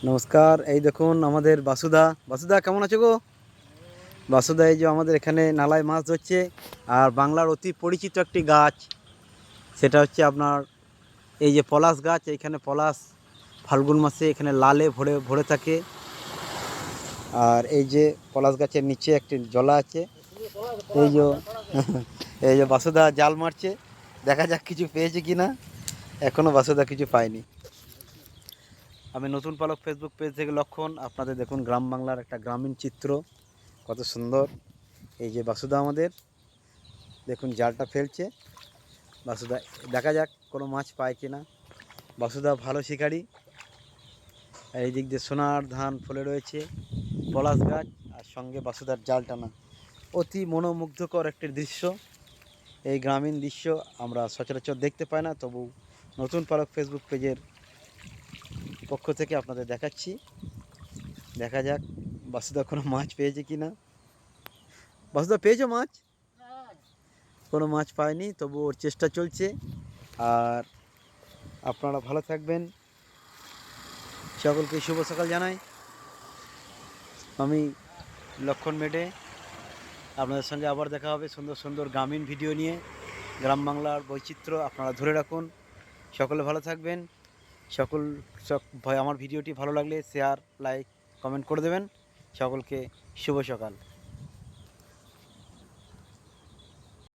নমস্কার। এই দেখুন আমাদের বাসুদা। বাসুদা কেমন আছো গো? বাসুদা এই যে আমাদের এখানে নালায় মাছ ধরছে। আর বাংলার অতি পরিচিত একটি গাছ, সেটা হচ্ছে আপনার এই যে পলাশ গাছ। এইখানে পলাশ ফাল্গুন মাসে এখানে লালে ভরে ভরে থাকে। আর এই যে পলাশ গাছের নিচে একটি জলা আছে। এই যে এই যে বাসুদা জাল মারছে, দেখা যাক কিছু পেয়েছে কি না। এখনও বাসুদা কিছু পায়নি। আমি নতুন পালক ফেসবুক পেজ থেকে লক্ষণ। আপনাদের দেখুন গ্রাম বাংলার একটা গ্রামীণ চিত্র, কত সুন্দর। এই যে বাসুদা আমাদের দেখুন জালটা ফেলছে। বাসুদা দেখা যাক কোনো মাছ পায় কি না। বাসুদা ভালো শিকারি। এই দিক দিয়ে সোনার ধান ফলে রয়েছে, পলাশ গাছ, আর সঙ্গে বাসুদার জাল টানা। অতি মনোমুগ্ধকর একটি দৃশ্য। এই গ্রামীণ দৃশ্য আমরা সচরাচর দেখতে পাই না, তবু নতুন পালক ফেসবুক পেজের পক্ষ থেকে আপনাদের দেখাচ্ছি। দেখা যাক বাসুদা কোনো মাছ পেয়েছে কি না। বাসুদা পেয়েছো মাছ? কোনো মাছ পায়নি, তবু ওর চেষ্টা চলছে। আর আপনারা ভালো থাকবেন, সকলকে শুভ সকাল জানাই। আমি লক্ষণ মেডে। আপনাদের সঙ্গে আবার দেখা হবে সুন্দর সুন্দর গ্রামীণ ভিডিও নিয়ে। গ্রাম বাংলার বৈচিত্র্য আপনারা ধরে রাখুন। সকলে ভালো থাকবেন। সকল আমার ভিডিওটি ভালো লাগলে শেয়ার, লাইক, কমেন্ট করে দেবেন। সকলকে শুভ সকাল।